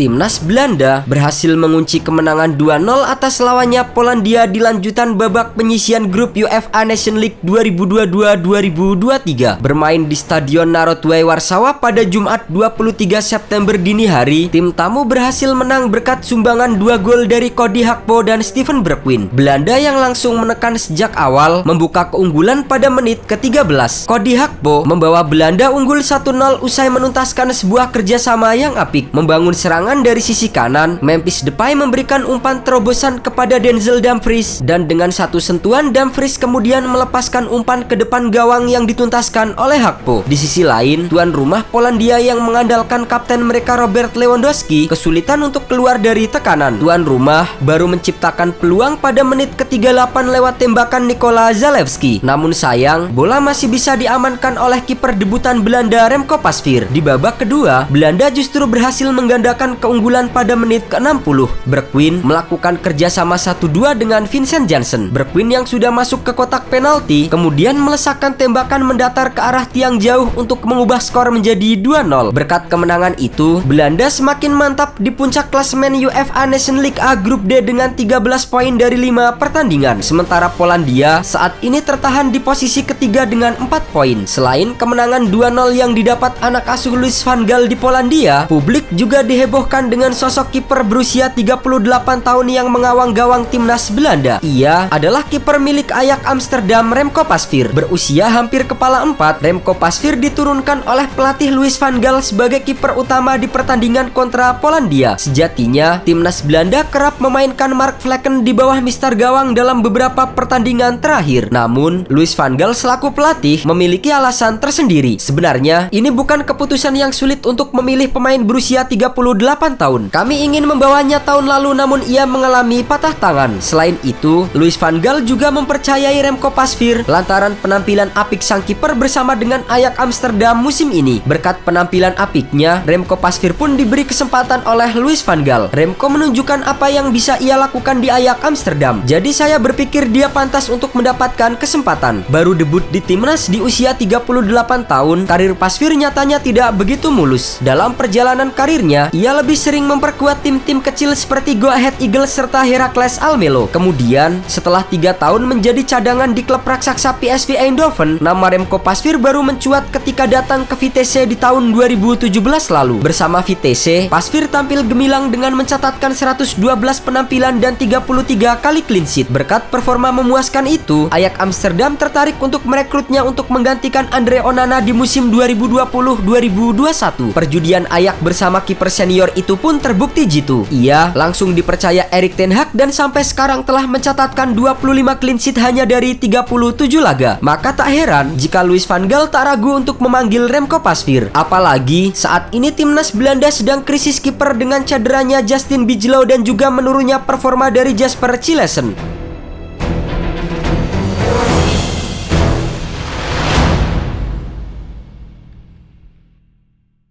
Timnas Belanda berhasil mengunci kemenangan 2-0 atas lawannya Polandia di lanjutan babak penyisihan grup UEFA Nation League 2022-2023. Bermain di Stadion Narodowy Warsawa pada Jumat 23 September dini hari, tim tamu berhasil menang berkat sumbangan 2 gol dari Cody Gakpo dan Steven Bergwijn. Belanda yang langsung menekan sejak awal membuka keunggulan pada menit ke-13. Cody Gakpo membawa Belanda unggul 1-0 usai menuntaskan sebuah kerjasama yang apik. Membangun serangan dari sisi kanan, Memphis Depay memberikan umpan terobosan kepada Denzel Dumfries dan dengan satu sentuhan Dumfries kemudian melepaskan umpan ke depan gawang yang dituntaskan oleh Gakpo. Di sisi lain, tuan rumah Polandia yang mengandalkan kapten mereka Robert Lewandowski kesulitan untuk keluar dari tekanan. Tuan rumah baru menciptakan peluang pada menit ke-38 lewat tembakan Nikola Zalewski. Namun sayang, bola masih bisa diamankan oleh kiper debutan Belanda Remco Pasveer. Di babak kedua, Belanda justru berhasil menggandakan keunggulan pada menit ke-60. Bergwijn melakukan kerjasama 1-2 dengan Vincent Janssen. Bergwijn yang sudah masuk ke kotak penalti kemudian melesakkan tembakan mendatar ke arah tiang jauh untuk mengubah skor menjadi 2-0. Berkat kemenangan itu, Belanda semakin mantap di puncak klasemen UEFA Nation League A Grup D dengan 13 poin dari 5 pertandingan. Sementara Polandia saat ini tertahan di posisi ketiga dengan 4 poin. Selain kemenangan 2-0 yang didapat anak asuh Louis van Gaal di Polandia, publik juga dihebohkan dengan sosok kiper berusia 38 tahun yang mengawang gawang timnas Belanda. Ia adalah kiper milik Ajax Amsterdam Remco Pasveer. Berusia hampir kepala 4, Remco Pasveer diturunkan oleh pelatih Louis van Gaal sebagai kiper utama di pertandingan kontra Polandia. Sejatinya, timnas Belanda kerap memainkan Mark Vlekken di bawah mister gawang dalam beberapa pertandingan terakhir. Namun, Louis van Gaal selaku pelatih memiliki alasan tersendiri. Sebenarnya, ini bukan keputusan yang sulit untuk memilih pemain berusia 38 tahun. Kami ingin membawanya tahun lalu namun ia mengalami patah tangan. Selain itu, Louis van Gaal juga mempercayai Remco Pasveer lantaran penampilan apik sang kiper bersama dengan Ajax Amsterdam musim ini. Berkat penampilan apiknya, Remco Pasveer pun diberi kesempatan oleh Louis van Gaal. Remco menunjukkan apa yang bisa ia lakukan di Ajax Amsterdam. Jadi saya berpikir dia pantas untuk mendapatkan kesempatan. Baru debut di timnas di usia 38 tahun, karir Pasveer nyatanya tidak begitu mulus. Dalam perjalanan karirnya, ia lebih sering memperkuat tim-tim kecil seperti Go Ahead Eagles serta Heracles Almelo. Kemudian, setelah 3 tahun menjadi cadangan di klub raksasa PSV Eindhoven, nama Remco Pasveer baru mencuat ketika datang ke Vitesse di tahun 2017 lalu. Bersama Vitesse, Pasveer tampil gemilang dengan mencatatkan 112 penampilan dan 33 kali clean sheet. Berkat performa memuaskan itu, Ajax Amsterdam tertarik untuk merekrutnya untuk menggantikan Andre Onana di musim 2020-2021. Perjudian Ajax bersama kiper senior itu pun terbukti jitu. Ia langsung dipercaya Erik ten Hag dan sampai sekarang telah mencatatkan 25 clean sheet hanya dari 37 laga. Maka tak heran jika Louis van Gaal tak ragu untuk memanggil Remco Pasveer. Apalagi saat ini timnas Belanda sedang krisis kiper dengan cederanya Justin Bijlow dan juga menurunnya performa dari Jasper Cillessen.